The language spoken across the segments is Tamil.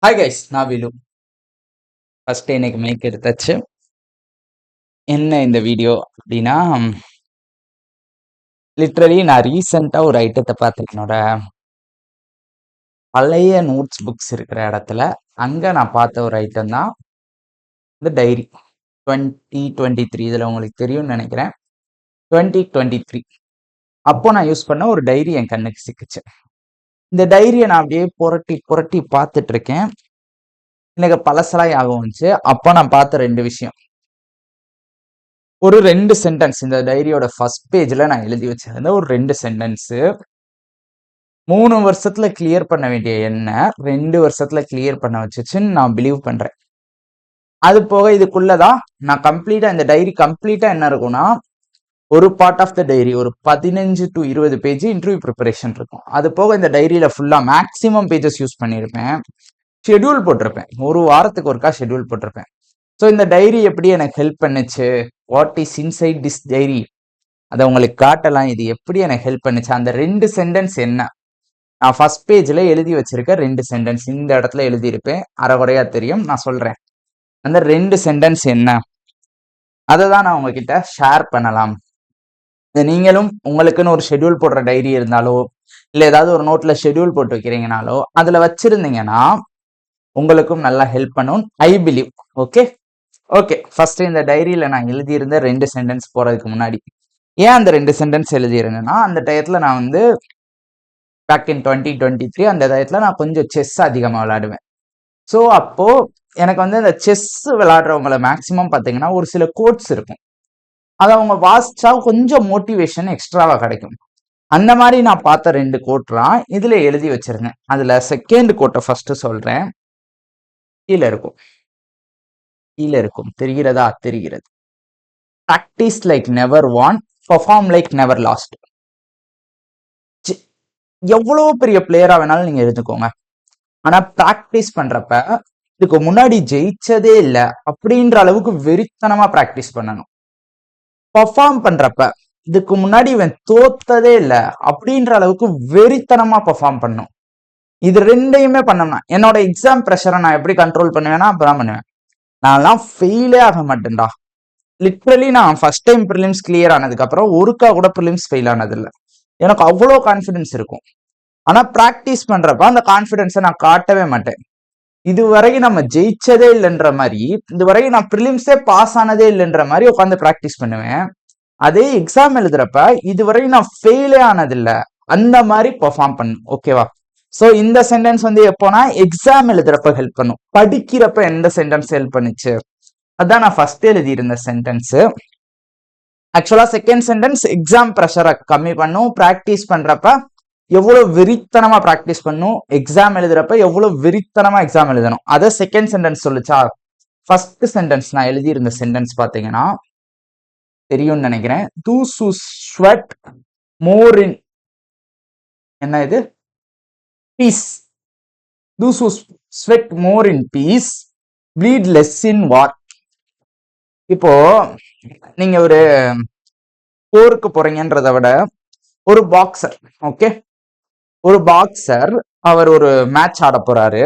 ஹாய் கைஸ், நான் விலு. ஃபர்ஸ்ட் இன்னைக்கு மைக் எடுத்தாச்சு. என்ன இந்த வீடியோ அப்படின்னா, லிட்ரலி நான் ரீசெண்டா ஒரு ஐட்டத்தை பார்த்தேன். என்னோட பழைய நோட்ஸ் புக்ஸ் இருக்கிற இடத்துல அங்க நான் பார்த்த ஒரு ஐட்டம் தான் இந்த டைரி. 2023 இதுல உங்களுக்கு தெரியும்னு நினைக்கிறேன். 2023 அப்போ நான் யூஸ் பண்ண ஒரு டைரி என் கண்ணுக்கு சிக்கிச்சு. இந்த டைரியை நான் அப்படியே புரட்டி புரட்டி பார்த்துட்டு இருக்கேன். எனக்கு பழசெல்லாம் ஞாபகம் வந்துச்சு. அப்போ நான் பார்த்த ரெண்டு விஷயம். ஒரு 2 சென்டென்ஸ் இந்த டைரியோட ஃபர்ஸ்ட் பேஜ்ல நான் எழுதி வச்சிருந்தேன். ஒரு 2 சென்டென்ஸ் 3 வருஷத்துல கிளியர் பண்ண வேண்டிய என்ன 2 வருஷத்துல கிளியர் பண்ண வச்சுச்சுன்னு நான் பிலீவ் பண்றேன். அது போக இதுக்குள்ளதான் நான் கம்ப்ளீட்டா இந்த டைரி கம்ப்ளீட்டா என்ன இருக்கும்னா, ஒரு பார்ட் ஆஃப் த டைரி ஒரு 15 to 20 பேஜ் இன்டர்வியூ ப்ரிப்பரேஷன் இருக்கும். அது போக இந்த டைரியில ஃபுல்லா மேக்ஸிமம் பேஜஸ் யூஸ் பண்ணியிருப்பேன். ஷெட்யூல் போட்டிருப்பேன். ஒரு வாரத்துக்கு ஒருக்கா ஷெட்யூல் போட்டிருப்பேன். ஸோ இந்த டைரி எப்படி எனக்கு ஹெல்ப் பண்ணுச்சு, what is inside this diary, அதை உங்களுக்கு காட்டலாம். இது எப்படி எனக்கு ஹெல்ப் பண்ணுச்சு, அந்த 2 சென்டென்ஸ் என்ன நான் ஃபர்ஸ்ட் பேஜ்ல எழுதி வச்சிருக்க 2 சென்டென்ஸ் இந்த இடத்துல எழுதியிருப்பேன். அரைகுறையா தெரியும், நான் சொல்றேன். அந்த 2 சென்டென்ஸ் என்ன, அதை தான் நான் உங்ககிட்ட ஷேர் பண்ணலாம். இதை நீங்களும் உங்களுக்குன்னு ஒரு ஷெட்யூல் போடுற டைரி இருந்தாலோ, இல்லை ஏதாவது ஒரு நோட்ல ஷெட்யூல் போட்டு வைக்கிறீங்கனாலோ அதுல வச்சிருந்தீங்கன்னா உங்களுக்கும் நல்லா ஹெல்ப் பண்ணும் ஐ பிலீவ். ஓகே ஃபர்ஸ்ட் இந்த டைரியில நான் எழுதியிருந்த 2 சென்டென்ஸ் போறதுக்கு முன்னாடி, ஏன் அந்த 2 சென்டென்ஸ் எழுதியிருந்தேன்னா, அந்த டயத்துல நான் வந்து பேக் இன் 2023 அந்த டயத்துல நான் கொஞ்சம் செஸ் அதிகமாக விளையாடுவேன். ஸோ அப்போ எனக்கு வந்து இந்த செஸ் விளையாடுறவங்கள மேக்சிமம் பார்த்தீங்கன்னா ஒரு சில கோட்ஸ் இருக்கும். அதை அவங்க வாசிச்சா கொஞ்சம் மோட்டிவேஷன் எக்ஸ்ட்ராவா கிடைக்கும். அந்த மாதிரி நான் பார்த்த 2 கோட்லாம் இதுல எழுதி வச்சிருந்தேன். அதுல செகண்ட் கோட்டை ஃபர்ஸ்ட் சொல்றேன். கீழே இருக்கும் தெரிகிறதா? தெரிகிறது. ப்ராக்டிஸ் லைக் நெவர் வான், பெர்ஃபார்ம் லைக் நெவர் லாஸ்ட். எவ்வளோ பெரிய பிளேயரா வேணாலும் நீங்க எடுத்துக்கோங்க, ஆனா பிராக்டிஸ் பண்றப்ப இதுக்கு முன்னாடி ஜெயிச்சதே இல்லை அப்படின்ற அளவுக்கு வெறித்தனமா பிராக்டிஸ் பண்ணணும். பெர்ஃபார்ம் பண்றப்ப இதுக்கு முன்னாடி இவன் தோத்ததே இல்லை அப்படின்ற அளவுக்கு வெறித்தனமா பெர்ஃபார்ம் பண்ணும். இது ரெண்டையுமே பண்ணோம்னா என்னோட எக்ஸாம் ப்ரெஷரை நான் எப்படி கண்ட்ரோல் பண்ணுவேன்னா அப்பதான் பண்ணுவேன். நான்லாம் ஃபெயிலே ஆக மாட்டேன்டா. லிட்ரலி நான் ஃபர்ஸ்ட் டைம் ப்ரிலிம்ஸ் கிளியர் ஆனதுக்கு அப்புறம் ஒருக்கா கூட ப்ரிலிம்ஸ் ஃபெயில் ஆனது இல்லை. எனக்கு அவ்வளோ கான்ஃபிடன்ஸ் இருக்கும். ஆனா பிராக்டிஸ் பண்றப்ப அந்த கான்ஃபிடன்ஸை நான் காட்டவே மாட்டேன். இதுவரைக்கும் நம்ம ஜெயிச்சதே இல்லைன்ற மாதிரி, இதுவரைக்கும் நான் ப்ரிலிம்ஸே பாஸ் ஆனதே இல்லைன்ற மாதிரி உட்காந்து பிராக்டிஸ் பண்ணுவேன். அதே எக்ஸாம் எழுதுறப்ப இதுவரைக்கும் நான் ஃபெயிலே ஆனதில்லை அந்த மாதிரி பெர்ஃபார்ம் பண்ணும். ஓகேவா? ஸோ இந்த சென்டென்ஸ் வந்து எப்போனா எக்ஸாம் எழுதுறப்ப ஹெல்ப் பண்ணும். படிக்கிறப்ப எந்த சென்டென்ஸ் ஹெல்ப் பண்ணுச்சு, அதான் நான் ஃபர்ஸ்ட் எழுதியிருந்த சென்டென்ஸ். ஆக்சுவலா செகண்ட் சென்டென்ஸ் எக்ஸாம் ப்ரெஷரை கம்மி பண்ணும். பிராக்டிஸ் பண்றப்ப எவ்வளவு வெறித்தனமா பிராக்டிஸ் பண்ணும், எக்ஸாம் எழுதுறப்ப எவ்வளவு வெறித்தனமா எக்ஸாம் எழுதணும், அதை செகண்ட் சென்டென்ஸ் சொல்லுச்சா. ஃபர்ஸ்ட் சென்டென்ஸ் நான் எழுதியிருந்த சென்டென்ஸ் பாத்தீங்கன்னா தெரியும்னு நினைக்கிறேன். those who sweat more in என்ன இது peace, those who sweat more in peace bleed less in war. இப்போ நீங்க ஒரு போருக்கு போறீங்கன்றதை விட ஒரு பாக்ஸர், ஓகே, ஒரு பாக்ஸர் அவர் ஒரு மேட்ச் ஆட போறாரு.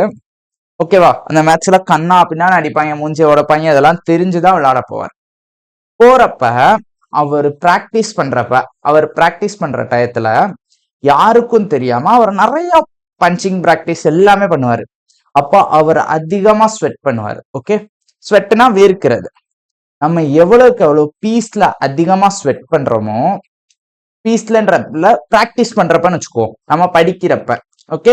ஓகேவா? அந்த மேட்ச்ல கண்ணா பின்னாடி அடிப்பாங்க, மூஞ்சி உடைப்பாங்க, அதெல்லாம் தெரிஞ்சுதான் விளையாட போவார். போறப்ப அவர் பிராக்டிஸ் பண்ற டயத்துல யாருக்கும் தெரியாம அவர் நிறைய பஞ்சிங் பிராக்டிஸ் எல்லாமே பண்ணுவாரு. அப்ப அவர் அதிகமா ஸ்வெட் பண்ணுவாரு. ஓகே, ஸ்வெட்னா வேர்க்கிறது. நம்ம எவ்வளவுக்கு எவ்வளவு பீஸ்ல அதிகமா ஸ்வெட் பண்றோமோ, பீஸ்லன்றதுல பிராக்டிஸ் பண்றப்பன்னு வச்சுக்கோ, நம்ம படிக்கிறப்ப, ஓகே,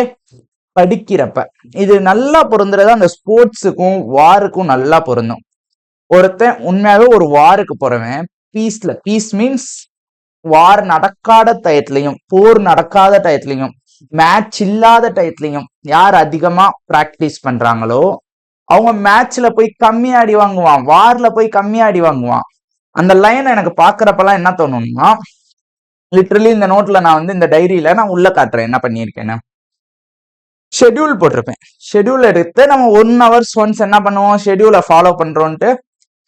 படிக்கிறப்ப இது நல்லா பொருந்துறது அந்த ஸ்போர்ட்ஸுக்கும் வாருக்கும் நல்லா பொருந்தும். ஒருத்தன் உண்மையாவே ஒரு வாருக்கு போறவன் பீஸ் மீன்ஸ் வார் நடக்காத டயத்துலையும், போர் நடக்காத டயத்துலையும், மேட்ச் இல்லாத டயத்துலையும் யார் அதிகமா பிராக்டிஸ் பண்றாங்களோ அவங்க மேட்ச்ல போய் கம்மியா அடி வாங்குவான், வார்ல போய் கம்மியா அடி வாங்குவான். அந்த லைன் எனக்கு பாக்குறப்பெல்லாம் என்ன தோணும்னா, லிட்டரலி இந்த நோட்ல நான் வந்து இந்த டைரியில நான் உள்ள காட்டுறேன் என்ன பண்ணியிருக்கேன்னு. ஷெட்யூல் போட்டிருப்பேன். ஷெட்யூல் எடுத்து நம்ம 1 hour ஒன்ஸ் என்ன பண்ணுவோம், ஷெட்யூலை ஃபாலோ பண்றோன்ட்டு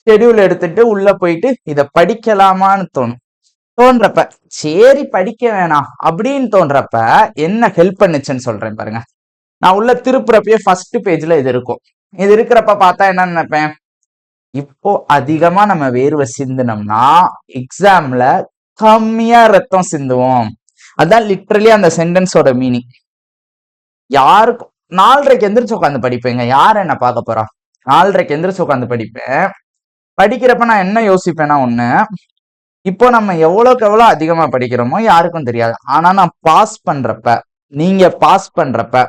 ஷெட்யூல் எடுத்துட்டு உள்ள போயிட்டு இதை படிக்கலாமான்னு தோன்றப்ப சரி படிக்க வேணாம் அப்படின்னு தோன்றப்ப என்ன ஹெல்ப் பண்ணுச்சுன்னு சொல்றேன் பாருங்க. நான் உள்ள திருப்புறப்பயே ஃபர்ஸ்ட் பேஜ்ல இது இருக்கும். இது இருக்கிறப்ப பார்த்தா என்ன நினைப்பேன், இப்போ அதிகமா நம்ம வேர்வை சிந்தினோம்னா எக்ஸாம்ல கம்மியா ரத்தம் சிந்துவோம். அதான் லிட்ரலி அந்த சென்டென்ஸோட மீனிங். யாருக்கும் 4:30க்கு எந்திரிச்சு உட்காந்து படிப்பேங்க. யார் என்ன பார்க்க போறா? 4:30க்கு எந்திரிச்சு உட்காந்து படிப்பேன். படிக்கிறப்ப நான் என்ன யோசிப்பேன்னா, ஒண்ணு, இப்போ நம்ம எவ்வளவுக்கு எவ்வளவு அதிகமா படிக்கிறோமோ யாருக்கும் தெரியாது. ஆனா நான் பாஸ் பண்றப்ப, நீங்க பாஸ் பண்றப்ப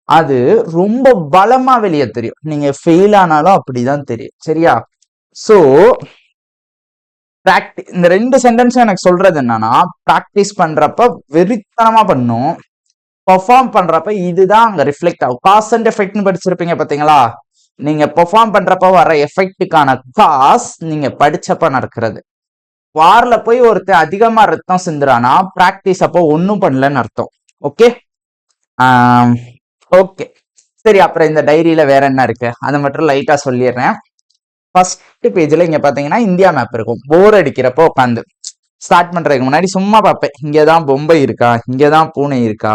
அது ரொம்ப பலமா வெளியே தெரியும். நீங்க ஃபெயில் ஆனாலும் அப்படிதான் தெரியும். சரியா? சோ இந்த 2 சென்டென்ஸும் எனக்கு சொல்றது என்னன்னா, பிராக்டிஸ் பண்றப்ப வெறித்தனமா பண்ணும், பெர்ஃபார்ம் பண்றப்ப இதுதான் அங்க ரிஃப்ளெக்ட் ஆகும். காஸ் அண்ட் எஃபெக்ட்னு படிச்சிருப்பீங்க பாத்தீங்களா? நீங்க பெர்ஃபார்ம் பண்றப்ப வர எஃபெக்டுக்கான காஸ் நீங்க படிச்சப்ப நடக்கிறது. வார்ல போய் ஒருத்தர் அதிகமா ரத்தம் சிந்துறானா பிராக்டிஸ் அப்போ ஒன்னும் பண்ணலன்னு அர்த்தம். ஓகே ஓகே சரி. அப்புறம் இந்த டைரியில வேற என்ன இருக்கு அதை மட்டும் லைட்டா சொல்லிடுறேன். ஃபர்ஸ்ட் பேஜ்ல இங்க பாத்தீங்கன்னா இந்தியா மேப் இருக்கும். போர் அடிக்கிறப்போ உட்காந்து ஸ்டார்ட் பண்றதுக்கு முன்னாடி சும்மா பார்ப்பேன். இங்கதான் பொம்பை இருக்கா, இங்கதான் பூனே இருக்கா,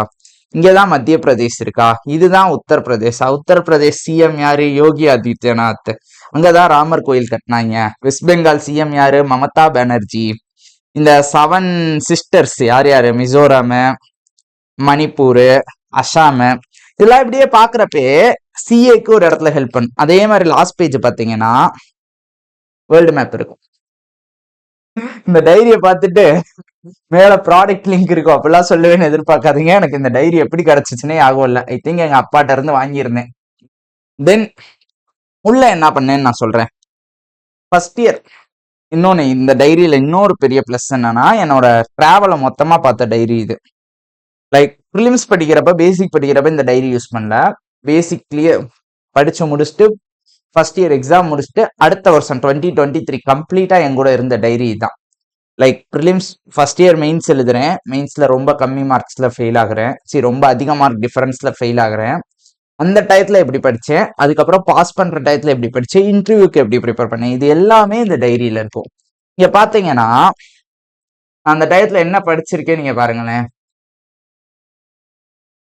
இங்கதான் மத்திய பிரதேஷ் இருக்கா, இதுதான் உத்தரப்பிரதேஷ். உத்தரப்பிரதேஷ் சிஎம் யாரு? யோகி ஆதித்யநாத். அங்கதான் ராமர் கோயில் கட்டினாங்க. வெஸ்ட் பெங்கால் சிஎம் யாரு? மமதா பானர்ஜி. இந்த 7 சிஸ்டர்ஸ் யார் யாரு? மிசோரம், மணிப்பூர், அசாம். இதெல்லாம் இப்படியே பாக்குறப்பே சிஏக்கு ஒரு இடத்துல ஹெல்ப் பண்ணும். அதே மாதிரி லாஸ்ட் பேஜ் பாத்தீங்கன்னா வேர்ல்டு மேப் இருக்கும். இந்த டைரியை பார்த்துட்டு மேல ப்ராடக்ட் லிங்க் இருக்கும் அப்படிலாம் சொல்லுவேன்னு எதிர்பார்க்காதீங்க. எனக்கு இந்த டைரி எப்படி கிடைச்சிச்சுன்னே ஆகும் இல்ல. ஐ திங்க் எங்க அப்பாட்ட இருந்து வாங்கியிருந்தேன். தென் உள்ள என்ன பண்ணேன்னு நான் சொல்றேன். ஃபர்ஸ்ட் இயர் இன்னொன்னு, இந்த டைரியில இன்னொரு பெரிய பிளஸ் என்னன்னா, என்னோட டிராவலை மொத்தமா பார்த்த டைரி இது. லைக் ப்ரிலிம்ஸ் படிக்கிறப்ப, பேசிக் படிக்கிறப்ப இந்த டைரி யூஸ் பண்ணல. பேசிக் கிளியர் படிச்சு முடிச்சுட்டு ஃபர்ஸ்ட் இயர் எக்ஸாம் முடிச்சுட்டு அடுத்த வருஷம் 2023 கம்ப்ளீட்டா என் கூட இருந்த டைரி தான். Like prelims first year mains எழுதுறேன். மெயின்ஸ்ல ரொம்ப கம்மி மார்க்ஸ்ல ஃபெயில் ஆகுறேன். சரி, ரொம்ப அதிக மார்க் டிஃபரன்ஸ்ல ஃபெயில் ஆகுறேன். அந்த டயத்துல எப்படி படிச்சேன், அதுக்கப்புறம் பாஸ் பண்ற டயத்துல எப்படி படிச்சேன், இன்டர்வியூக்கு எப்படி ப்ரிப்பேர் பண்ணேன், இது எல்லாமே இந்த டைரியில இருக்கும். இங்க பாத்தீங்கன்னா அந்த டயத்துல என்ன படிச்சிருக்கேன் நீங்க பாருங்களேன்.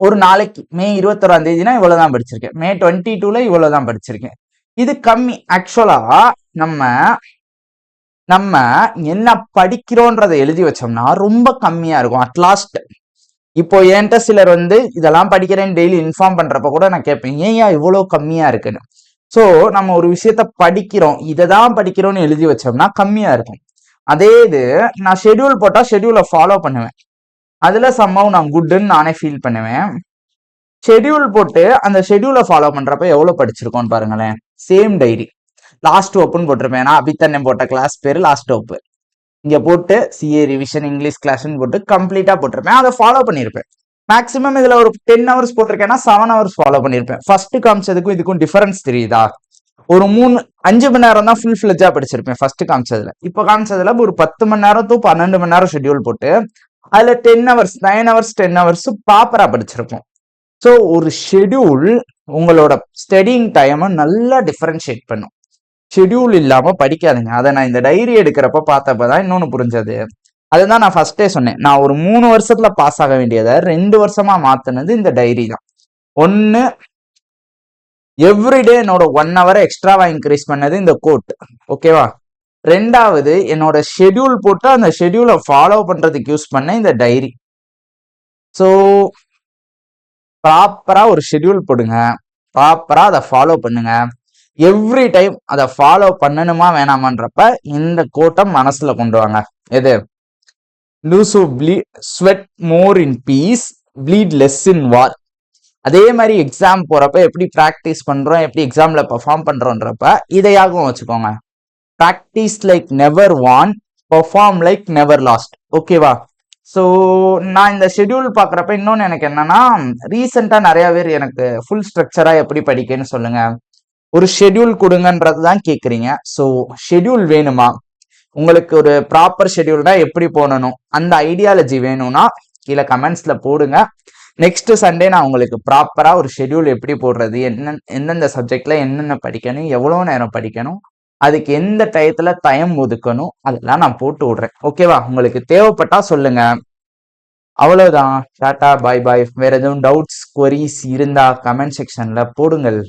ஒரு நாளைக்கு மே 21ஆம் தேதினா இவ்வளவுதான் படிச்சிருக்கேன். மே 22ல இவ்வளவுதான் படிச்சிருக்கேன். இது கம்மி. ஆக்சுவலா நம்ம நம்ம என்ன படிக்கிறோன்றதை எழுதி வச்சோம்னா ரொம்ப கம்மியா இருக்கும் அட்லாஸ்ட். இப்போ என்கிட்ட சிலர் இதெல்லாம் படிக்கிறேன்னு டெய்லி இன்ஃபார்ம் பண்றப்ப கூட நான் கேட்பேன், ஏன் இவ்வளவு கம்மியா இருக்குன்னு. சோ நம்ம ஒரு விஷயத்த படிக்கிறோம், இதை தான் படிக்கிறோம்னு எழுதி வச்சோம்னா கம்மியா இருக்கும். அதே இது நான் ஷெட்யூல் போட்டா ஷெட்யூலை ஃபாலோ பண்ணுவேன். அதுல சம்பவம் நான் குட்ன்னு நானே ஃபீல் பண்ணுவேன். ஷெட்யூல் போட்டு அந்த ஷெட்யூலை ஃபாலோ பண்றப்ப எவ்வளவு படிச்சிருக்கோம்னு பாருங்களேன். சேம் டைரி லாஸ்ட் ஓப்புன்னு போட்டிருப்பேன். நான் அபித்தன்னம் போட்ட கிளாஸ் பேரு லாஸ்ட் ஓப்பு. இங்க போட்டு சிஏ ரிவிஷன் இங்கிலீஷ் கிளாஸ்ன்னு போட்டு கம்ப்ளீட்டா போட்டிருப்பேன். அதை ஃபாலோ பண்ணியிருப்பேன். மேக்ஸிமம் இதுல ஒரு 10 ஹவர்ஸ் போட்டிருக்கேன்னா 7 ஹவர்ஸ் ஃபாலோ பண்ணியிருப்பேன். ஃபர்ஸ்ட் காமிச்சதுக்கும் இதுக்கும் டிஃபரன்ஸ் தெரியுதா? ஒரு 5 மணி நேரம் தான் ஃபுல் ஃபிளெஜா படிச்சிருப்பேன் ஃபர்ஸ்ட் காமிச்சதுல. இப்ப காமிச்சதுல ஒரு 10 மணி நேரம் to 12 மணி நேரம் ஷெட்யூல் போட்டு அதுல 10 ஹவர்ஸ் 9 ஹவர்ஸ் 10 ஹவர்ஸ் ப்ராப்பரா படிச்சிருப்போம். ஸோ ஒரு ஷெட்யூல் உங்களோட ஸ்டடிங் டைமை நல்லா டிஃபரன்ஷியேட் பண்ணும். ஷெட்யூல் இல்லாம படிக்காதுங்க. அதை நான் இந்த டைரி எடுக்கிறப்ப பார்த்தப்பதான் இன்னொன்னு புரிஞ்சது. அதுதான் நான் ஃபர்ஸ்டே சொன்னேன். நான் ஒரு 3 வருஷத்துல பாஸ் ஆக வேண்டியதை 2 வருஷமா மாத்தினது இந்த டைரி தான். ஒன்னு, எவ்ரிடே என்னோட 1 ஹவர் எக்ஸ்ட்ராவா இன்க்ரீஸ் பண்ணது இந்த கோட். ஓகேவா? ரெண்டாவது, என்னோட ஷெட்யூல் போட்டு அந்த ஷெட்யூலை ஃபாலோ பண்றதுக்கு யூஸ் பண்ண இந்த டைரி. ஸோ ப்ராப்பரா ஒரு ஷெட்யூல் போடுங்க, ப்ராப்பரா அதை ஃபாலோ பண்ணுங்க. எவ்ரி டைம் அதை ஃபாலோ பண்ணணுமா வேணாமான்றப்ப இந்த கோட்டை மனசுல கொண்டு வாங்க. எது? லூசு sweat more in peace, bleed less in war. அதே மாதிரி எக்ஸாம் போறப்ப எப்படி பிராக்டிஸ் பண்றோம், எப்படி எக்ஸாம்ல பெர்ஃபார்ம் பண்றோன்றப்ப இதையாகவும் வச்சுக்கோங்க. பிராக்டிஸ் லைக் நெவர் வான், பெர்ஃபார்ம் லைக் நெவர் லாஸ்ட். ஓகேவா? ஸோ நான் இந்த ஷெட்யூல் பார்க்குறப்ப இன்னொன்று எனக்கு என்னன்னா, ரீசெண்டாக நிறைய பேர் எனக்கு ஃபுல் ஸ்ட்ரக்சராக எப்படி படிக்கன்னு சொல்லுங்க, ஒரு ஷெட்யூல் கொடுங்கன்றது தான் கேட்குறீங்க. ஸோ ஷெட்யூல் வேணுமா? உங்களுக்கு ஒரு ப்ராப்பர் ஷெட்யூல்னா எப்படி போடணும், அந்த ஐடியாலஜி வேணும்னா கீழே கமெண்ட்ஸ்ல போடுங்க. நெக்ஸ்ட் சண்டே நான் உங்களுக்கு ப்ராப்பரா ஒரு ஷெட்யூல் எப்படி போடுறது, எந்தெந்த சப்ஜெக்ட்ல என்னென்ன படிக்கணும், எவ்வளோ நேரம் படிக்கணும், அதுக்கு எந்த டயத்துல டைம் ஒதுக்கணும், அதெல்லாம் நான் போட்டு விடுறேன். ஓகேவா? உங்களுக்கு தேவைப்பட்டா சொல்லுங்க. அவ்வளவுதான். டாடா பாய் பாய். வேற எதுவும் டவுட்ஸ், queries இருந்தா கமெண்ட் செக்ஷன்ல போடுங்கள்.